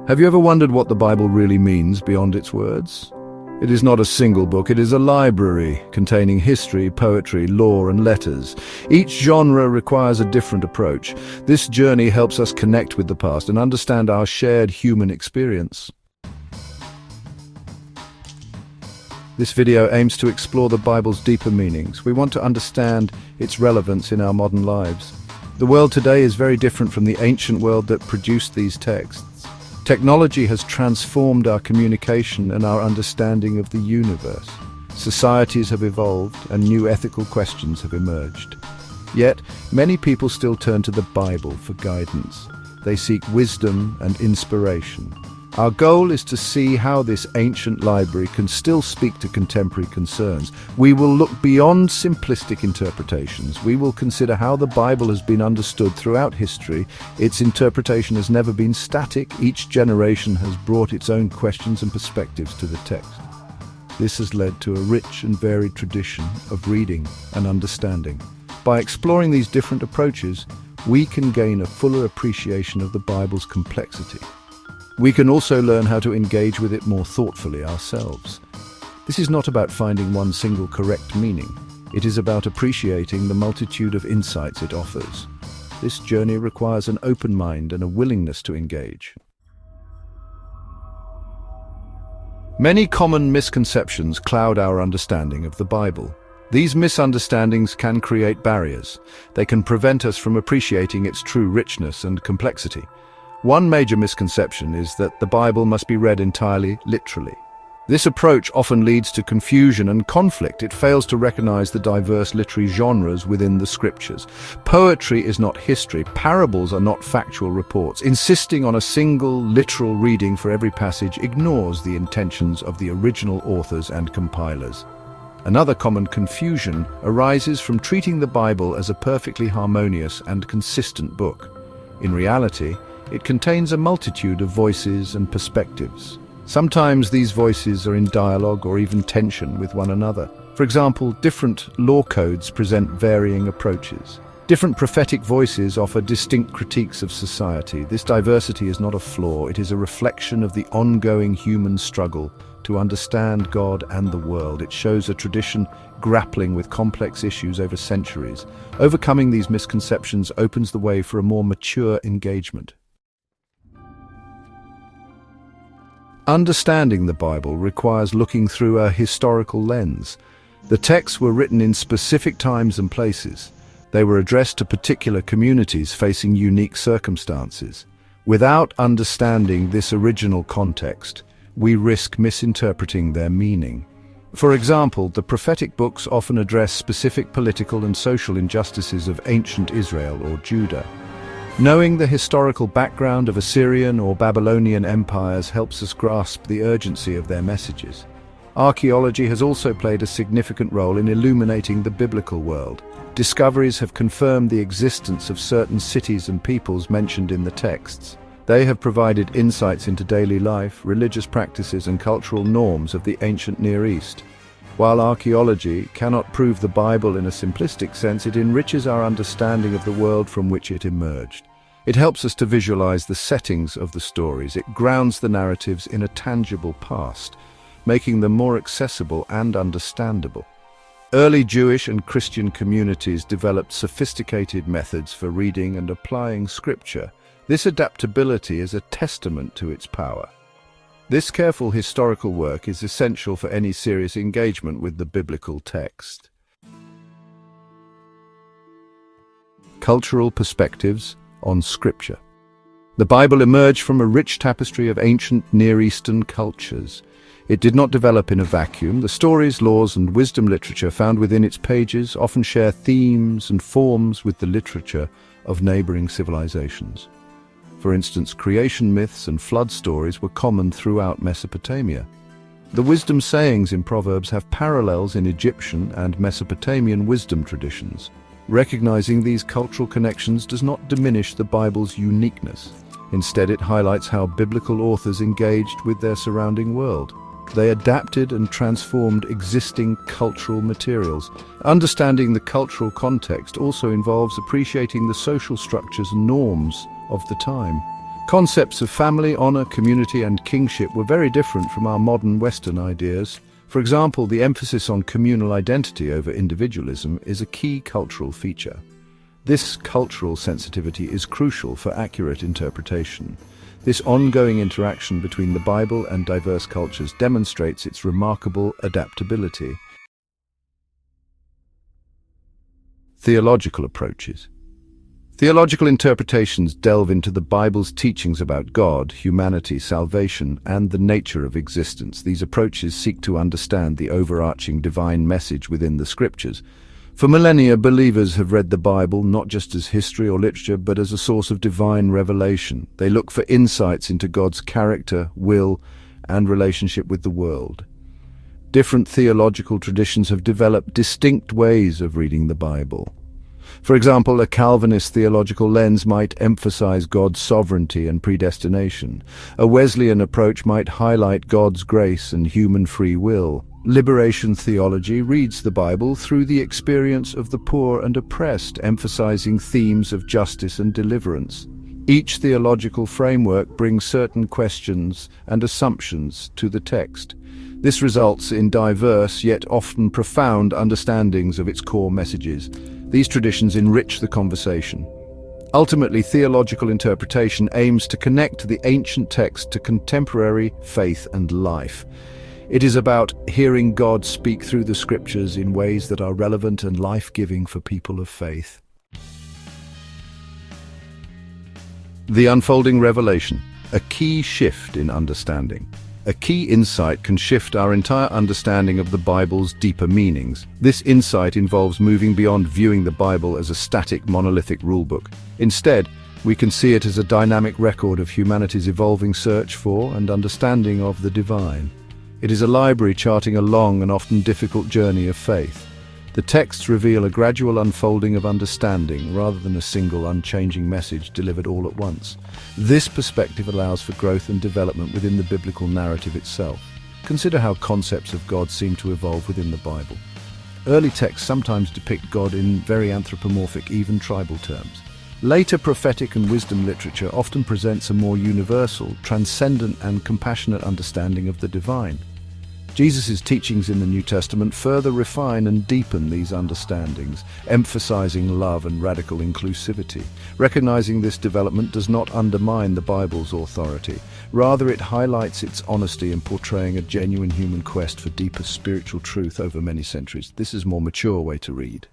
Have you ever wondered what the Bible really means beyond its words? It is not a single book, it is a library containing history, poetry, law, and letters. Each genre requires a different approach. This journey helps us connect with the past and understand our shared human experience. This video aims to explore the Bible's deeper meanings. We want to understand its relevance in our modern lives. The world today is very different from the ancient world that produced these texts. Technology has transformed our communication and our understanding of the universe. Societies have evolved and new ethical questions have emerged. Yet, many people still turn to the Bible for guidance. They seek wisdom and inspiration. Our goal is to see how this ancient library can still speak to contemporary concerns. We will look beyond simplistic interpretations. We will consider how the Bible has been understood throughout history. Its interpretation has never been static. Each generation has brought its own questions and perspectives to the text. This has led to a rich and varied tradition of reading and understanding. By exploring these different approaches, we can gain a fuller appreciation of the Bible's complexity. We can also learn how to engage with it more thoughtfully ourselves. This is not about finding one single correct meaning. It is about appreciating the multitude of insights it offers. This journey requires an open mind and a willingness to engage. Many common misconceptions cloud our understanding of the Bible. These misunderstandings can create barriers. They can prevent us from appreciating its true richness and complexity. One major misconception is that the Bible must be read entirely literally. This approach often leads to confusion and conflict. It fails to recognize the diverse literary genres within the scriptures. Poetry is not history. Parables are not factual reports. Insisting on a single literal reading for every passage ignores the intentions of the original authors and compilers. Another common confusion arises from treating the Bible as a perfectly harmonious and consistent book. In reality, it contains a multitude of voices and perspectives. Sometimes these voices are in dialogue or even tension with one another. For example, different law codes present varying approaches. Different prophetic voices offer distinct critiques of society. This diversity is not a flaw, it is a reflection of the ongoing human struggle to understand God and the world. It shows a tradition grappling with complex issues over centuries. Overcoming these misconceptions opens the way for a more mature engagement. Understanding the Bible requires looking through a historical lens. The texts were written in specific times and places. They were addressed to particular communities facing unique circumstances. Without understanding this original context, we risk misinterpreting their meaning. For example, the prophetic books often address specific political and social injustices of ancient Israel or Judah. Knowing the historical background of Assyrian or Babylonian empires helps us grasp the urgency of their messages. Archaeology has also played a significant role in illuminating the biblical world. Discoveries have confirmed the existence of certain cities and peoples mentioned in the texts. They have provided insights into daily life, religious practices, and cultural norms of the ancient Near East. While archaeology cannot prove the Bible in a simplistic sense, it enriches our understanding of the world from which it emerged. It helps us to visualize the settings of the stories. It grounds the narratives in a tangible past, making them more accessible and understandable. Early Jewish and Christian communities developed sophisticated methods for reading and applying scripture. This adaptability is a testament to its power. This careful historical work is essential for any serious engagement with the biblical text. Cultural perspectives on Scripture. The Bible emerged from a rich tapestry of ancient Near Eastern cultures. It did not develop in a vacuum. The stories, laws, and wisdom literature found within its pages often share themes and forms with the literature of neighboring civilizations. For instance, creation myths and flood stories were common throughout Mesopotamia. The wisdom sayings in Proverbs have parallels in Egyptian and Mesopotamian wisdom traditions. Recognizing these cultural connections does not diminish the Bible's uniqueness. Instead, it highlights how biblical authors engaged with their surrounding world. They adapted and transformed existing cultural materials. Understanding the cultural context also involves appreciating the social structures and norms of the time. Concepts of family, honor, community, and kingship were very different from our modern Western ideas. For example, the emphasis on communal identity over individualism is a key cultural feature. This cultural sensitivity is crucial for accurate interpretation. This ongoing interaction between the Bible and diverse cultures demonstrates its remarkable adaptability. Theological approaches. Theological interpretations delve into the Bible's teachings about God, humanity, salvation, and the nature of existence. These approaches seek to understand the overarching divine message within the Scriptures. For millennia, believers have read the Bible not just as history or literature, but as a source of divine revelation. They look for insights into God's character, will, and relationship with the world. Different theological traditions have developed distinct ways of reading the Bible. For example, a Calvinist theological lens might emphasize God's sovereignty and predestination. A Wesleyan approach might highlight God's grace and human free will. Liberation theology reads the Bible through the experience of the poor and oppressed, emphasizing themes of justice and deliverance. Each theological framework brings certain questions and assumptions to the text. This results in diverse yet often profound understandings of its core messages. These traditions enrich the conversation. Ultimately, theological interpretation aims to connect the ancient text to contemporary faith and life. It is about hearing God speak through the Scriptures in ways that are relevant and life-giving for people of faith. The unfolding revelation, a key shift in understanding. A key insight can shift our entire understanding of the Bible's deeper meanings. This insight involves moving beyond viewing the Bible as a static, monolithic rulebook. Instead, we can see it as a dynamic record of humanity's evolving search for and understanding of the divine. It is a library charting a long and often difficult journey of faith. The texts reveal a gradual unfolding of understanding rather than a single, unchanging message delivered all at once. This perspective allows for growth and development within the biblical narrative itself. Consider how concepts of God seem to evolve within the Bible. Early texts sometimes depict God in very anthropomorphic, even tribal terms. Later prophetic and wisdom literature often presents a more universal, transcendent, and compassionate understanding of the divine. Jesus' teachings in the New Testament further refine and deepen these understandings, emphasizing love and radical inclusivity. Recognizing this development does not undermine the Bible's authority. Rather, it highlights its honesty in portraying a genuine human quest for deeper spiritual truth over many centuries. This is a more mature way to read.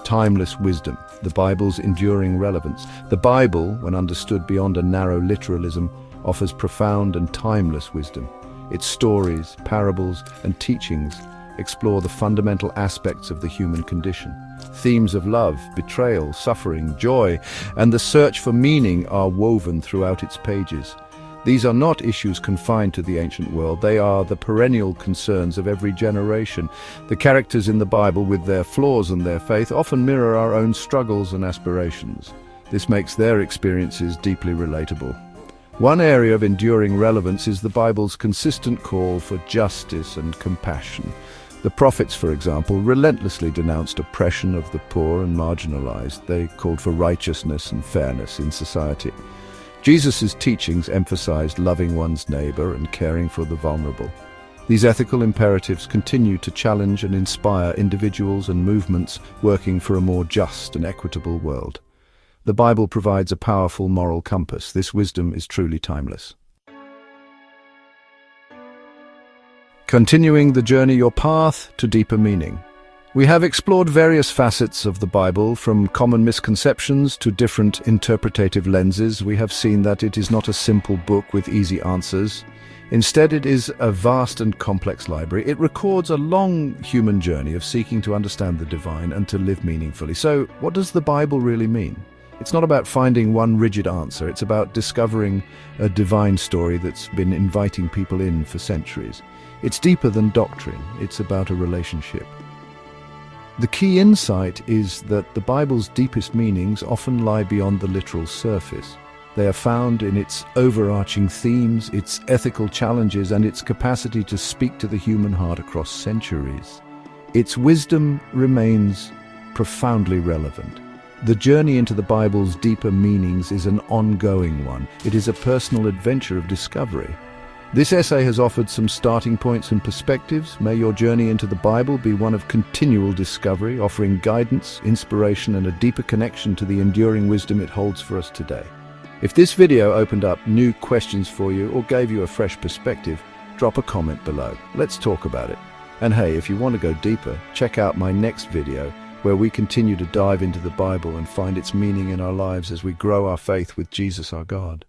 Timeless wisdom, the Bible's enduring relevance. The Bible, when understood beyond a narrow literalism, offers profound and timeless wisdom. Its stories, parables, and teachings explore the fundamental aspects of the human condition. Themes of love, betrayal, suffering, joy, and the search for meaning are woven throughout its pages. These are not issues confined to the ancient world. They are the perennial concerns of every generation. The characters in the Bible, with their flaws and their faith, often mirror our own struggles and aspirations. This makes their experiences deeply relatable. One area of enduring relevance is the Bible's consistent call for justice and compassion. The prophets, for example, relentlessly denounced oppression of the poor and marginalized. They called for righteousness and fairness in society. Jesus' teachings emphasized loving one's neighbor and caring for the vulnerable. These ethical imperatives continue to challenge and inspire individuals and movements working for a more just and equitable world. The Bible provides a powerful moral compass. This wisdom is truly timeless. Continuing the journey, your path to deeper meaning. We have explored various facets of the Bible, from common misconceptions to different interpretative lenses. We have seen that it is not a simple book with easy answers. Instead, it is a vast and complex library. It records a long human journey of seeking to understand the divine and to live meaningfully. So, what does the Bible really mean? It's not about finding one rigid answer. It's about discovering a divine story that's been inviting people in for centuries. It's deeper than doctrine. It's about a relationship. The key insight is that the Bible's deepest meanings often lie beyond the literal surface. They are found in its overarching themes, its ethical challenges, and its capacity to speak to the human heart across centuries. Its wisdom remains profoundly relevant. The journey into the Bible's deeper meanings is an ongoing one. It is a personal adventure of discovery. This essay has offered some starting points and perspectives. May your journey into the Bible be one of continual discovery, offering guidance, inspiration, and a deeper connection to the enduring wisdom it holds for us today. If this video opened up new questions for you or gave you a fresh perspective, drop a comment below. Let's talk about it. And hey, if you want to go deeper, check out my next video, where we continue to dive into the Bible and find its meaning in our lives as we grow our faith with Jesus our God.